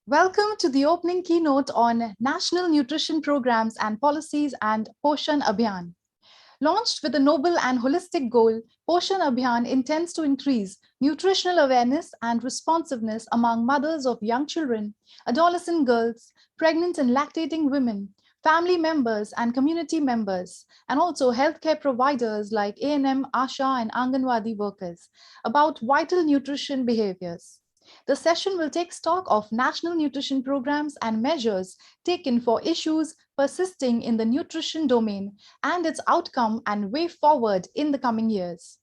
Welcome to the opening keynote on National Nutrition Programs and Policies and Poshan Abhiyan. Launched with a noble and holistic goal, Poshan Abhiyan intends to increase nutritional awareness and responsiveness among mothers of young children, adolescent girls, pregnant and lactating women, family members and community members, and also healthcare providers like A&M, ASHA, and Anganwadi workers about vital nutrition behaviors. The session will take stock of national nutrition programs and measures taken for issues persisting in the nutrition domain and its outcome and way forward in the coming years.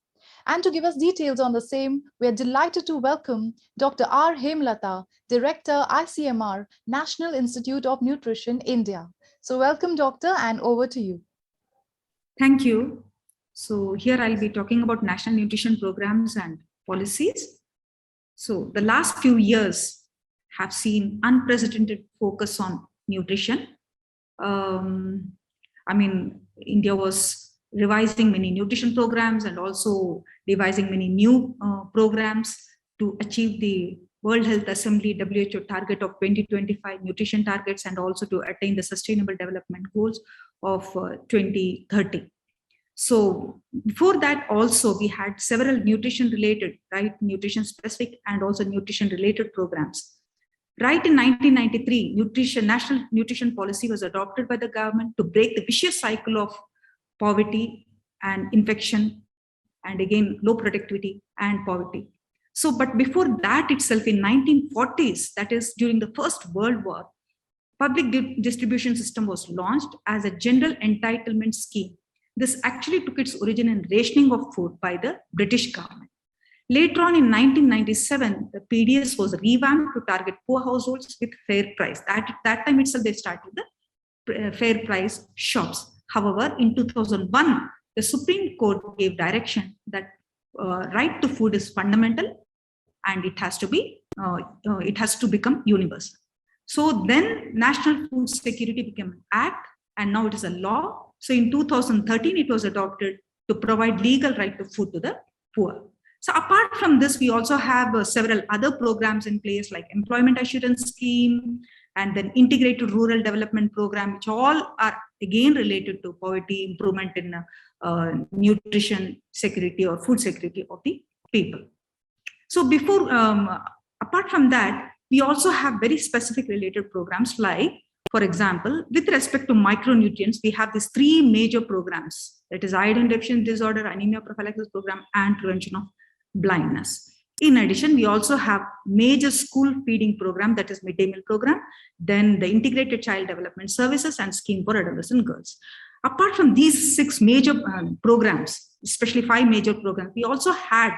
And to give us details on the same, we are delighted to welcome Dr. R. Hemlata, Director, ICMR, National Institute of Nutrition, India. So welcome, Doctor, and over to you. Thank you. So here I'll be talking about national nutrition programs and policies. So the last few years have seen unprecedented focus on nutrition. India was revising many nutrition programs and also devising many new programs to achieve the World Health Assembly WHO target of 2025 nutrition targets and also to attain the Sustainable Development Goals of 2030. So before that also we had several nutrition related, nutrition specific and also nutrition related programs. Right in 1993, National Nutrition Policy was adopted by the government to break the vicious cycle of poverty and infection and again low productivity and poverty. So, but before that itself in 1940s, that is during the First World War, public distribution system was launched as a general entitlement scheme. This actually took its origin in rationing of food by the British government. Later on in 1997, the PDS was revamped to target poor households with fair price. At that time itself, they started the fair price shops. However, in 2001, the Supreme Court gave direction that right to food is fundamental and it has to become universal. So then National Food Security became an act and now it is a law. So in 2013, it was adopted to provide legal right to food to the poor. So apart from this, we also have several other programs in place like Employment Assurance Scheme and then Integrated Rural Development Program, which all are again related to poverty, improvement in nutrition security or food security of the people. So apart from that, we also have very specific related programs like, for example, with respect to micronutrients, we have these three major programs, that is iodine deficiency disorder, anemia prophylaxis program, and prevention of blindness. In addition, we also have major school feeding program, that is midday meal program, then the integrated child development services and scheme for adolescent girls. Apart from these six major programs, especially five major programs, we also had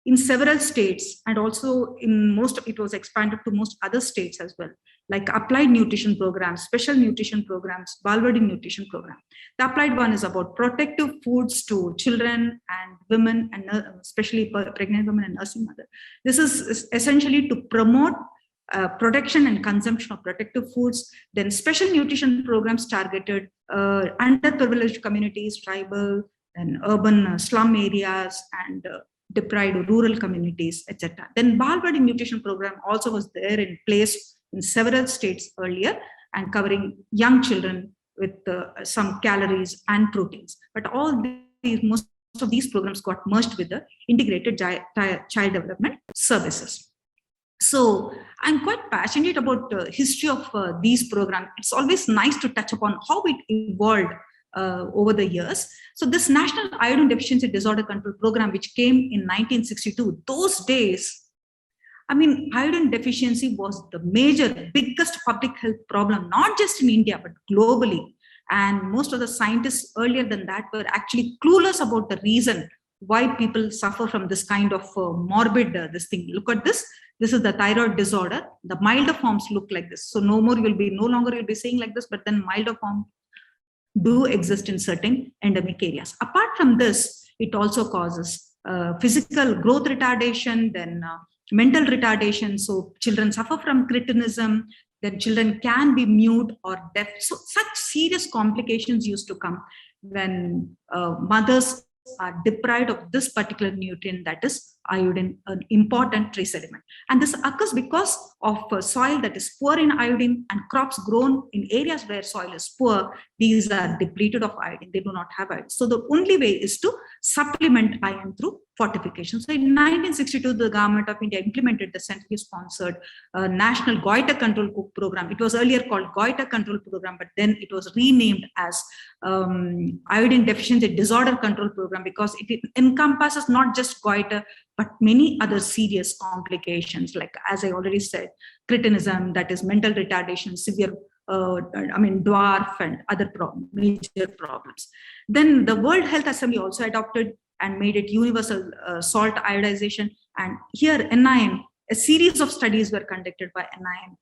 in several states and also in it was expanded to most other states as well, like applied nutrition programs, special nutrition programs, Balwadi nutrition program. The applied one is about protective foods to children and women and especially pregnant women and nursing mothers. This is essentially to promote production and consumption of protective foods. Then special nutrition programs targeted underprivileged communities, tribal and urban slum areas and deprived rural communities, etc. Then Balwadi nutrition program also was there in place in several states earlier and covering young children with some calories and proteins. But most of these programs got merged with the integrated child development services. So I'm quite passionate about the history of these programs. It's always nice to touch upon how it evolved over the years. So this National Iodine Deficiency Disorder Control Program, which came in 1962, those days, iodine deficiency was the biggest public health problem, not just in India, but globally. And most of the scientists earlier than that were actually clueless about the reason why people suffer from this kind of morbid this thing. Look at this. This is the thyroid disorder. The milder forms look like this. So no longer you'll be saying like this, but then milder forms do exist in certain endemic areas. Apart from this, it also causes physical growth retardation, then mental retardation. So children suffer from cretinism, then children can be mute or deaf. So such serious complications used to come when mothers are deprived of this particular nutrient, that is iodine, an important trace element. And this occurs because of soil that is poor in iodine, and crops grown in areas where soil is poor, these are depleted of iodine. They do not have iodine. So the only way is to supplement iron through fortification. So in 1962, the government of India implemented the centrally sponsored National Goiter Control Program. It was earlier called Goiter Control Program, but then it was renamed as Iodine Deficiency Disorder Control Program, because it encompasses not just goiter, but many other serious complications, like, as I already said, cretinism, that is mental retardation, severe dwarf and other major problems. Then the World Health Assembly also adopted and made it universal salt iodization. And here NIM, a series of studies were conducted by NIM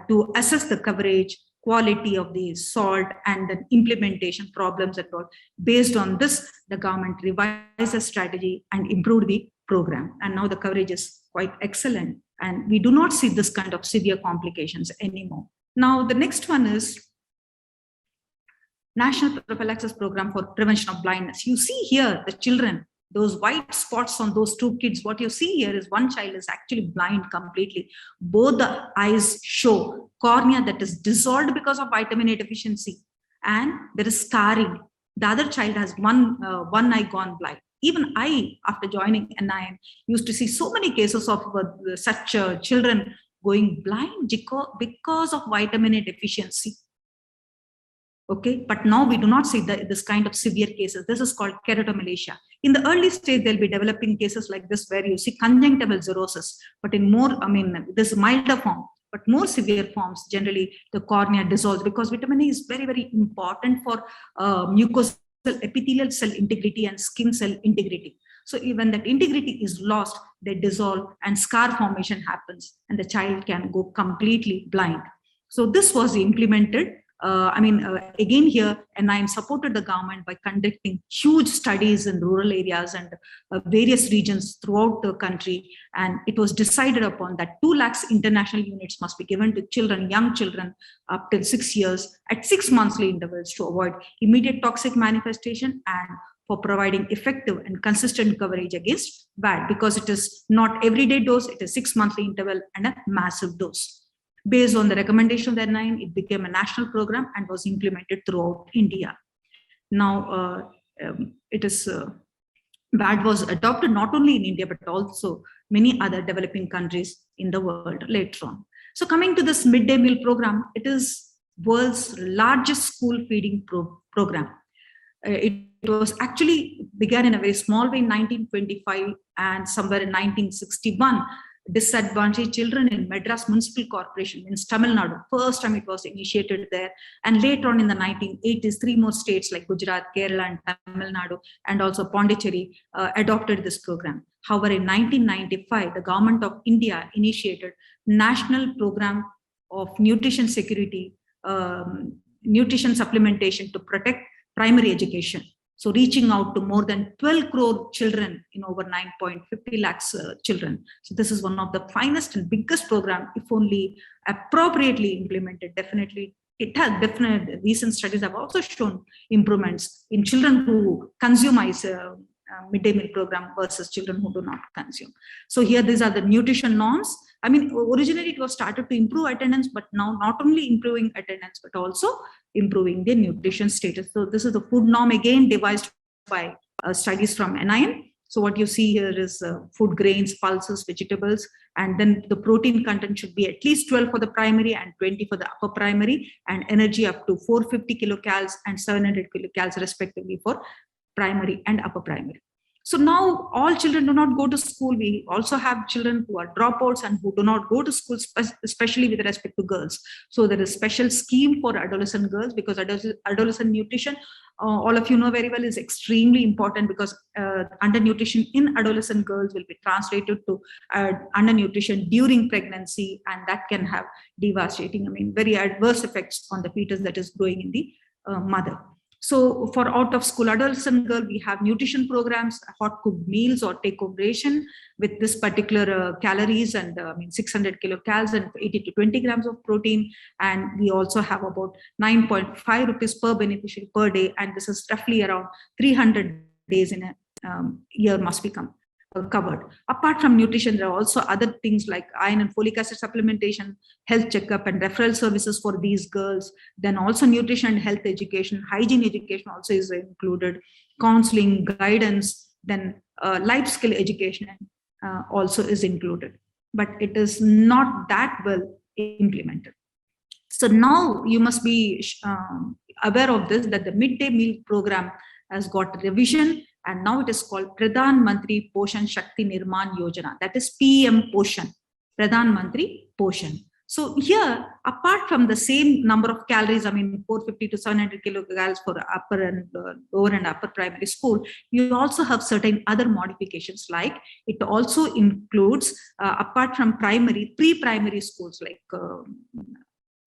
to assess the coverage, quality of the salt, and the implementation problems and all. Based on this, the government revised the strategy and improved the program. And now the coverage is quite excellent. And we do not see this kind of severe complications anymore. Now, the next one is National Prophylaxis Program for Prevention of Blindness. You see here the children, those white spots on those two kids. What you see here is one child is actually blind completely. Both the eyes show cornea that is dissolved because of vitamin A deficiency, and there is scarring. The other child has one eye gone blind. Even I, after joining NIM, used to see so many cases of such children going blind because of vitamin A deficiency. Okay, but now we do not see this kind of severe cases. This is called keratomalacia. In the early stage, they'll be developing cases like this where you see conjunctival xerosis, but in more, this milder form, but more severe forms, generally the cornea dissolves, because vitamin A is very, very important for mucosal epithelial cell integrity and skin cell integrity. So even that integrity is lost, they dissolve and scar formation happens, and the child can go completely blind. So this was implemented. Again here, NIM supported the government by conducting huge studies in rural areas and various regions throughout the country. And it was decided upon that 2 lakhs international units must be given to children, young children up till 6 years at 6 monthly intervals to avoid immediate toxic manifestation and for providing effective and consistent coverage against VAD, because it is not everyday dose, it is 6 monthly interval and a massive dose. Based on the recommendation of the NIM, it became a national program and was implemented throughout India. Now, VAD was adopted not only in India, but also many other developing countries in the world later on. So coming to this midday meal program, it is world's largest school feeding program. It was actually began in a very small way in 1925, and somewhere in 1961, disadvantaged children in Madras Municipal Corporation in Tamil Nadu. First time it was initiated there. And later on in the 1980s, 3 more states like Gujarat, Kerala, and Tamil Nadu, and also Pondicherry adopted this program. However, in 1995, the government of India initiated National Program of Nutrition Security, Nutrition Supplementation to protect primary education. So reaching out to more than 12 crore children in over 9.50 lakhs children. So this is one of the finest and biggest program, if only appropriately implemented. Definitely, it has definite recent studies have also shown improvements in children who consume midday meal program versus children who do not consume. So here, these are the nutrition norms. Originally it was started to improve attendance, but now not only improving attendance, but also improving their nutrition status. So this is the food norm, again devised by studies from NIM. So what you see here is food grains, pulses, vegetables, and then the protein content should be at least 12 for the primary and 20 for the upper primary, and energy up to 450 kilocalories and 700 kilocalories respectively for primary and upper primary. So now all children do not go to school. We also have children who are dropouts and who do not go to school, especially with respect to girls. So there is special scheme for adolescent girls, because adolescent nutrition, all of you know very well, is extremely important, because undernutrition in adolescent girls will be translated to undernutrition during pregnancy, and that can have devastating, very adverse effects on the fetus that is growing in the mother. So for out of school adolescent girl, we have nutrition programs, hot cooked meals or take home ration with this particular calories and 600 kilocalories and 80 to 20 grams of protein. And we also have about 9.5 rupees per beneficiary per day. And this is roughly around 300 days in a year must become covered. Apart from nutrition, there are also other things like iron and folic acid supplementation, health checkup and referral services for these girls. Then also nutrition and health education, hygiene education also is included, counseling, guidance, then life skill education also is included. But it is not that well implemented. So now you must be aware of this, that the midday meal program has got revision, and now it is called Pradhan Mantri Poshan Shakti Nirman Yojana, that is PM Poshan, Pradhan Mantri Poshan. So here, apart from the same number of calories, I mean 450 to 700 kilocalories for upper and lower and upper primary school, you also have certain other modifications, like it also includes, apart from primary, pre-primary schools like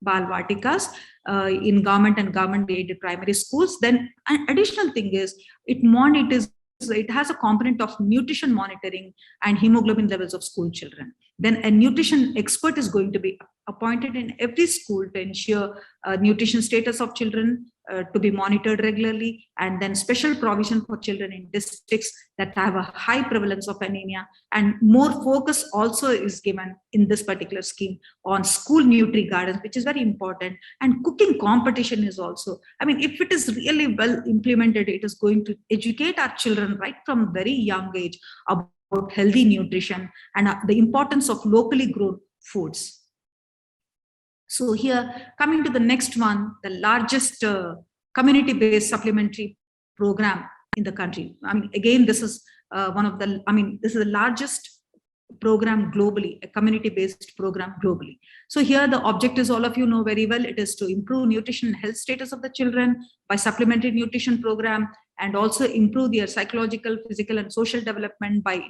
Balvatikas in government and government-aided primary schools. Then an additional thing is it has a component of nutrition monitoring and hemoglobin levels of school children. Then a nutrition expert is going to be appointed in every school to ensure nutrition status of children to be monitored regularly, and then special provision for children in districts that have a high prevalence of anemia, and more focus also is given in this particular scheme on school nutri gardens, which is very important. And cooking competition is also, I mean, if it is really well implemented, it is going to educate our children right from very young age about healthy nutrition and the importance of locally grown foods. So here, coming to the next one, the largest community-based supplementary program in the country. I mean, again, this is this is the largest program globally, a community-based program globally. So here the objectives, all of you know very well, it is to improve nutrition and health status of the children by supplementary nutrition program, and also improve their psychological, physical, and social development by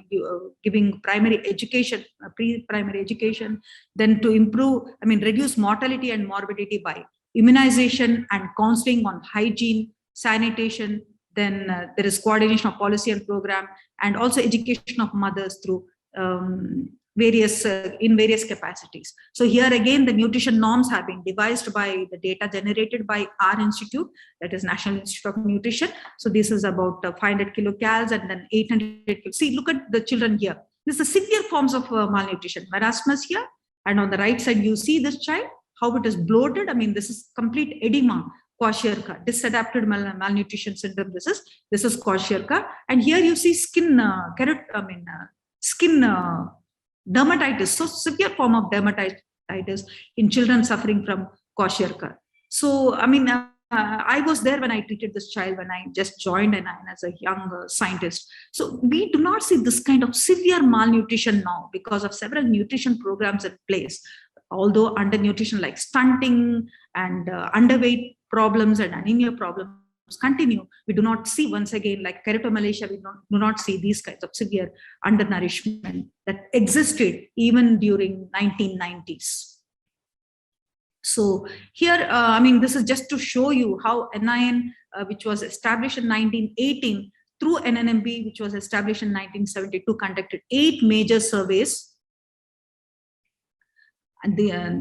giving primary education, pre-primary education. Then to improve, reduce mortality and morbidity by immunization and counseling on hygiene, sanitation. Then there is coordination of policy and program, and also education of mothers through various capacities. So here again, the nutrition norms have been devised by the data generated by our institute, that is National Institute of Nutrition. So this is about 500 kilocalories and then 800. See, look at the children here. This is severe forms of malnutrition. Marasmus here, and on the right side you see this child, how it is bloated. I mean, this is complete edema. Kwashiorkor, disadapted malnutrition syndrome. This is Kwashiorkor, and here you see skin dermatitis, so severe form of dermatitis in children suffering from Kwashiorkor. So I was there when I treated this child when I just joined and as a young scientist. So we do not see this kind of severe malnutrition now because of several nutrition programs in place. Although undernutrition like stunting and underweight problems and anemia problems continue, we do not see, once again, like keratomalacia, we do not see these kinds of severe undernourishment that existed even during 1990s. So here, this is just to show you how NIN, which was established in 1918, through NNMB, which was established in 1972, conducted 8 major surveys. And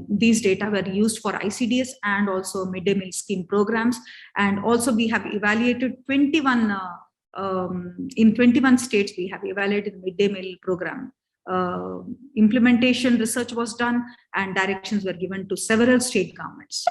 these data were used for ICDS and also midday meal scheme programs. And also we have evaluated 21, in 21 states, we have evaluated the midday meal program. Implementation research was done and directions were given to several state governments.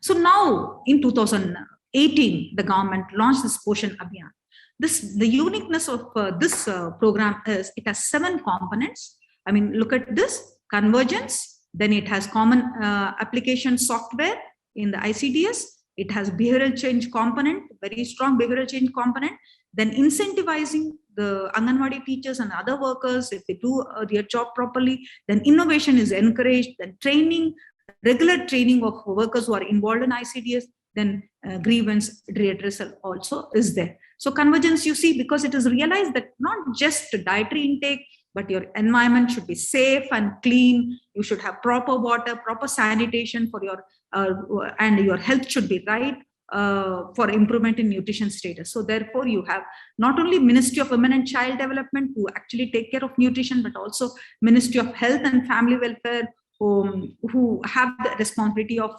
So now in 2018, the government launched this Poshan Abhiyan. The uniqueness of this program is it has 7 components. Look at this: convergence, then it has common application software in the ICDS, it has behavioral change component, very strong behavioral change component, then incentivizing the Anganwadi teachers and other workers if they do their job properly, then innovation is encouraged, then training, regular training of workers who are involved in ICDS, then grievance redressal also is there. So convergence, you see, because it is realized that not just dietary intake, but your environment should be safe and clean. You should have proper water, proper sanitation for your, and your health should be right for improvement in nutrition status. So therefore, you have not only Ministry of Women and Child Development who actually take care of nutrition, but also Ministry of Health and Family Welfare who have the responsibility of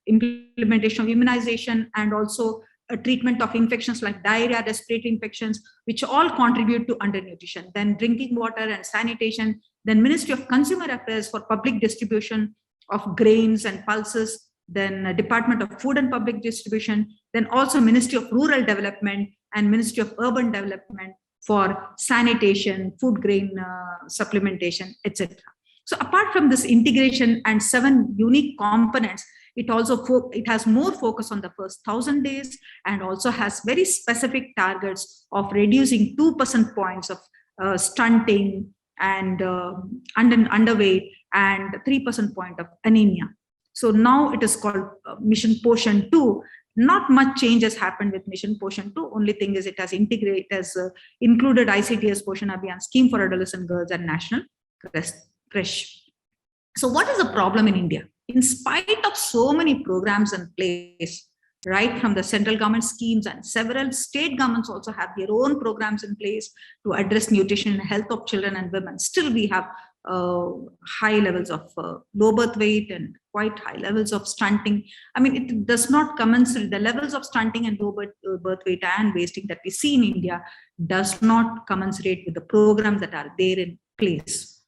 implementation of immunization and also treatment of infections like diarrhea, respiratory infections, which all contribute to undernutrition. Then drinking water and sanitation. Then Ministry of Consumer Affairs for public distribution of grains and pulses. Then Department of Food and Public Distribution. Then also Ministry of Rural Development and Ministry of Urban Development for sanitation, food grain supplementation, etc. So apart from this integration and 7 unique components, it has more focus on the first 1,000 days and also has very specific targets of reducing 2% points of stunting and underweight and 3% point of anemia. So now it is called Mission Poshan 2. Not much change has happened with Mission Poshan 2. Only thing is it has included ICDS Poshan Abhiyan scheme for adolescent girls and national creche. So what is the problem in India? In spite of so many programs in place, right from the central government schemes, and several state governments also have their own programs in place to address nutrition and health of children and women, still we have high levels of low birth weight and quite high levels of stunting. I mean, it does not commensurate. The levels of stunting and low birth weight and wasting that we see in India does not commensurate with the programs that are there in place.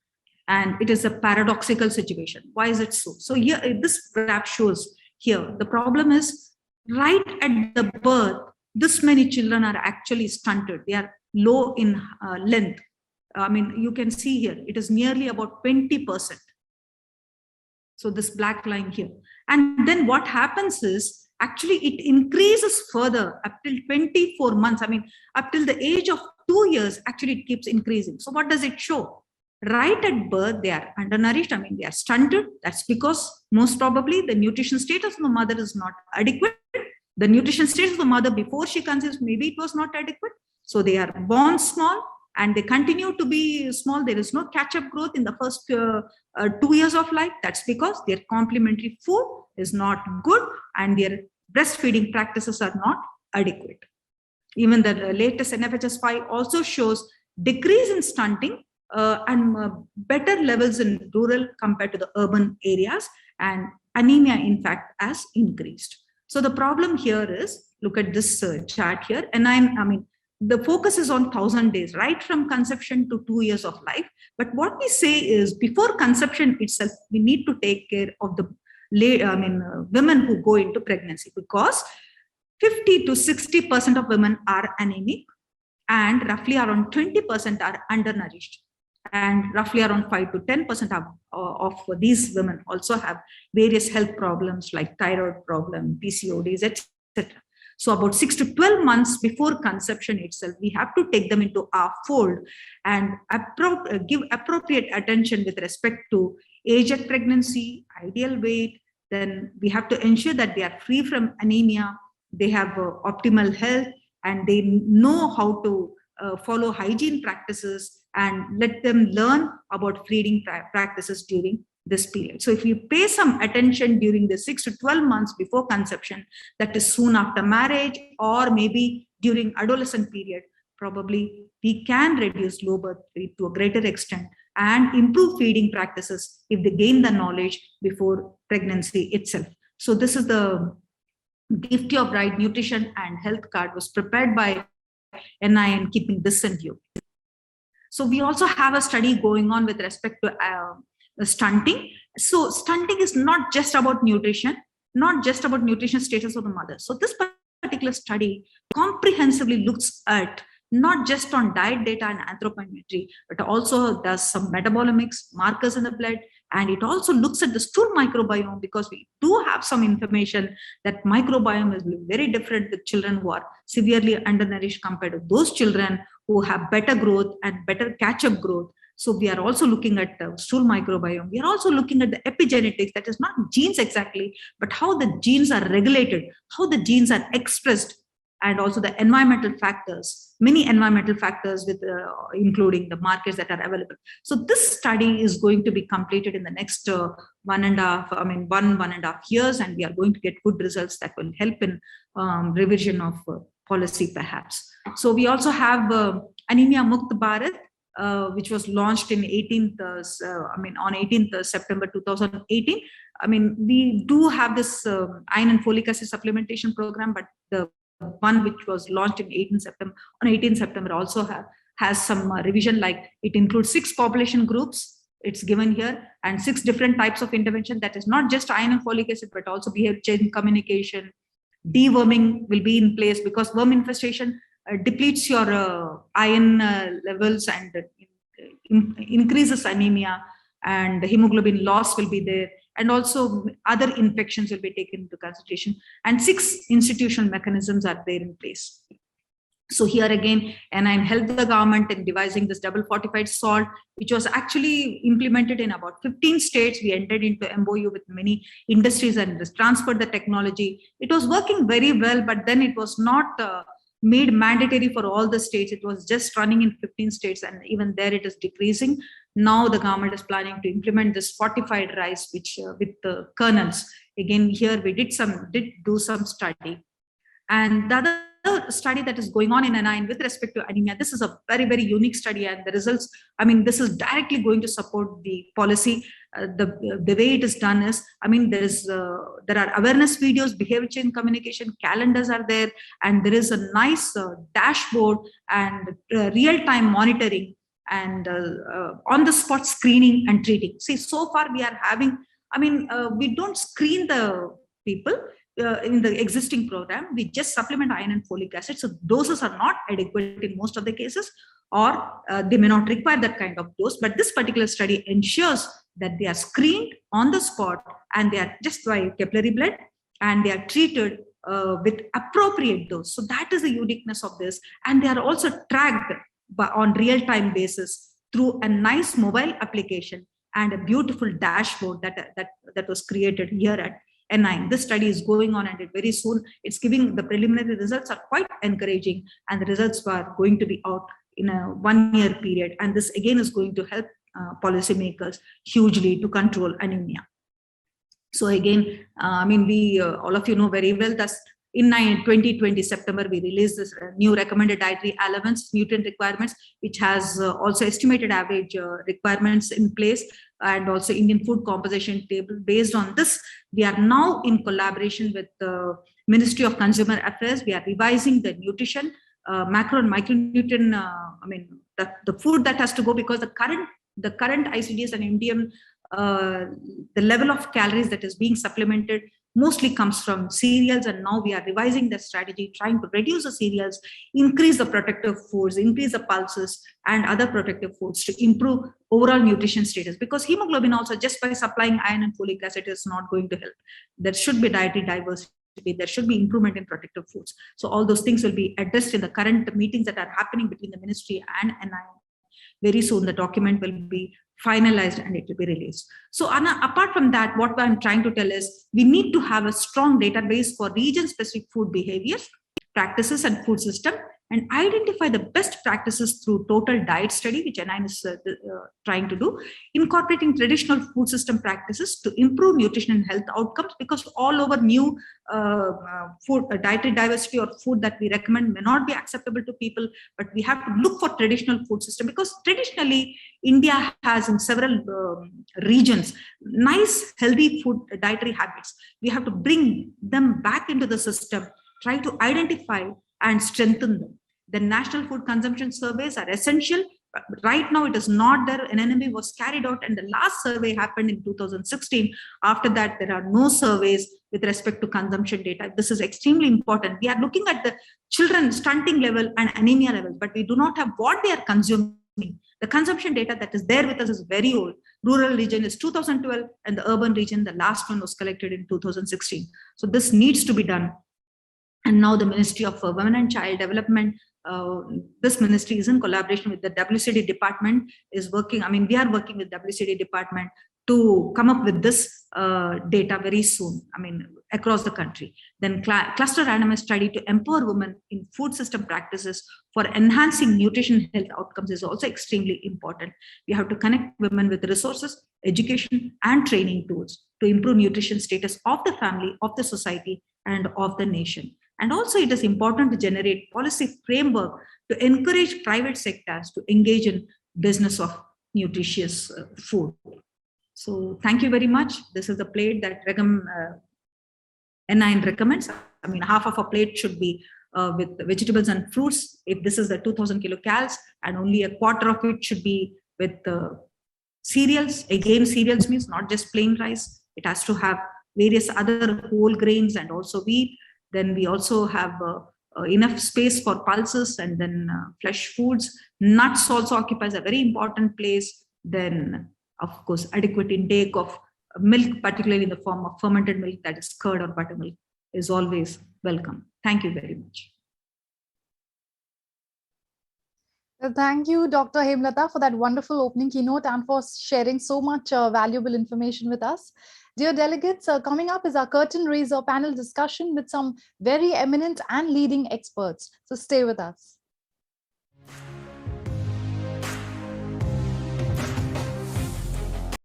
And it is a paradoxical situation. Why is it so? So here, this graph shows here, the problem is right at the birth, this many children are actually stunted. They are low in length. I mean, you can see here, it is nearly about 20%. So this black line here. And then what happens is, actually it increases further up till 24 months. I mean, up till the age of 2 years, actually it keeps increasing. So what does it show? Right at birth, they are undernourished. I mean, they are stunted. That's because most probably the nutrition status of the mother is not adequate. The nutrition status of the mother before she conceives, maybe it was not adequate. So they are born small and they continue to be small. There is no catch-up growth in the first 2 years of life. That's because their complementary food is not good and their breastfeeding practices are not adequate. Even the latest NFHS 5 also shows decrease in stunting and better levels in rural compared to the urban areas, and anemia in fact has increased. So the problem here is, look at this chart here, and I mean the focus is on 1,000 days, right from conception to 2 years of life. But what we say is, before conception itself, we need to take care of the women who go into pregnancy, because 50 to 60% of women are anemic and roughly around 20% are undernourished. And roughly around 5 to 10% of these women also have various health problems like thyroid problem, PCODs, etc. So about 6 to 12 months before conception itself, we have to take them into our fold and give appropriate attention with respect to age at pregnancy, ideal weight. Then we have to ensure that they are free from anemia, they have optimal health, and they know how to follow hygiene practices, and let them learn about feeding practices during this period. So if you pay some attention during the 6 to 12 months before conception, that is soon after marriage or maybe during adolescent period, probably we can reduce low birth weight to a greater extent and improve feeding practices if they gain the knowledge before pregnancy itself. So this is the Gift Your Bride Nutrition and Health Card, was prepared by NIN, keeping this in view. So we also have a study going on with respect to stunting. So stunting is not just about nutrition, not just about nutrition status of the mother. So this particular study comprehensively looks at not just on diet data and anthropometry, but also does some metabolomics, markers in the blood, and it also looks at the stool microbiome, because we do have some information that microbiome is very different with children who are severely undernourished compared to those children who have better growth and better catch-up growth. So we are also looking at stool microbiome. We are also looking at the epigenetics, that is not genes exactly, but how the genes are regulated, how the genes are expressed, and also the environmental factors, many environmental factors with including the markers that are available. So this study is going to be completed in the next 1.5 years, and we are going to get good results that will help in revision of policy perhaps. So we also have Anemia Mukt Bharat, which was launched in 18th September 2018. I mean, we do have this iron and folic acid supplementation program, but the one which was launched in 18 September, on 18 September also has some revision, like it includes 6 population groups, it's given here, and 6 different types of intervention. That is not just iron and folic acid, but also behavior change communication. Deworming will be in place because worm infestation depletes your iron levels and increases anemia, and hemoglobin loss will be there, and also other infections will be taken into consideration, and 6 institutional mechanisms are there in place. So here again, NIN helped the government in devising this double fortified salt, which was actually implemented in about 15 states. We entered into MOU with many industries and transferred the technology. It was working very well, but then it was not made mandatory for all the states. It was just running in 15 states, and even there it is decreasing. Now the government is planning to implement this fortified rice, which with the kernels. Again, here we did do some study. And the other study that is going on in NIN with respect to anemia, this is a very, very unique study, and the results, I mean, this is directly going to support the policy. The way it is done is, I mean, there are awareness videos, behavior change communication, calendars are there, and there is a nice dashboard and real-time monitoring and on-the-spot screening and treating. See, so far we are having, I mean, we don't screen the people in the existing program. We just supplement iron and folic acid. So doses are not adequate in most of the cases, or they may not require that kind of dose. But this particular study ensures that they are screened on the spot, and they are just by capillary blood, and they are treated with appropriate dose. So that is the uniqueness of this. And they are also tracked on real-time basis through a nice mobile application and a beautiful dashboard that was created here at NIN. This study is going on, and very soon it's giving, the preliminary results are quite encouraging, and the results are going to be out in a 1-year period. And this again is going to help policymakers hugely to control anemia. So again, I mean, we all of you know very well that in 2020 September, we released this new recommended dietary allowance nutrient requirements, which has also estimated average requirements in place, and also Indian food composition table. Based on this, we are now in collaboration with the Ministry of Consumer Affairs. We are revising the nutrition, macro and micronutrient, I mean, the food that has to go, because the current ICDs and MDM, the level of calories that is being supplemented mostly comes from cereals, and now we are revising the strategy, trying to reduce the cereals, increase the protective foods, increase the pulses and other protective foods to improve overall nutrition status. Because hemoglobin also, just by supplying iron and folic acid, is not going to help. There should be dietary diversity, there should be improvement in protective foods. So all those things will be addressed in the current meetings that are happening between the ministry and NIN. Very soon the document will be finalized and it will be released. So Anna, apart from that, what I'm trying to tell is we need to have a strong database for region-specific food behaviors, practices and food system, and identify the best practices through total diet study, which NIN is trying to do, incorporating traditional food system practices to improve nutrition and health outcomes, because all over new food, dietary diversity or food that we recommend may not be acceptable to people, but we have to look for traditional food system, because traditionally India has in several regions nice healthy food dietary habits. We have to bring them back into the system, try to identify and strengthen them. The national food consumption surveys are essential. Right now it is not there. NNMB was carried out, and the last survey happened in 2016. After that, there are no surveys with respect to consumption data. This is extremely important. We are looking at the children stunting level and anemia level, but we do not have what they are consuming. The consumption data that is there with us is very old. Rural region is 2012, and the urban region, the last one was collected in 2016. So this needs to be done. And now the Ministry of Women and Child Development, this ministry is in collaboration with the WCD department, is working. I mean, we are working with WCD department to come up with this data very soon, I mean, across the country. Then cluster randomized study to empower women in food system practices for enhancing nutrition health outcomes is also extremely important. We have to connect women with resources, education, and training tools to improve nutrition status of the family, of the society, and of the nation. And also it is important to generate policy framework to encourage private sectors to engage in business of nutritious food. So thank you very much. This is the plate that NIN recommends. I mean, half of a plate should be with vegetables and fruits, if this is the 2000 kilocalories, and only a quarter of it should be with cereals. Again, cereals means not just plain rice. It has to have various other whole grains and also wheat. Then we also have enough space for pulses, and then flesh foods. Nuts also occupies a very important place. Then, of course, adequate intake of milk, particularly in the form of fermented milk, that is curd or buttermilk, is always welcome. Thank you very much. Well, thank you, Dr. Hemlata, for that wonderful opening keynote and for sharing so much valuable information with us. Dear delegates, coming up is our curtain raiser panel discussion with some very eminent and leading experts. So stay with us.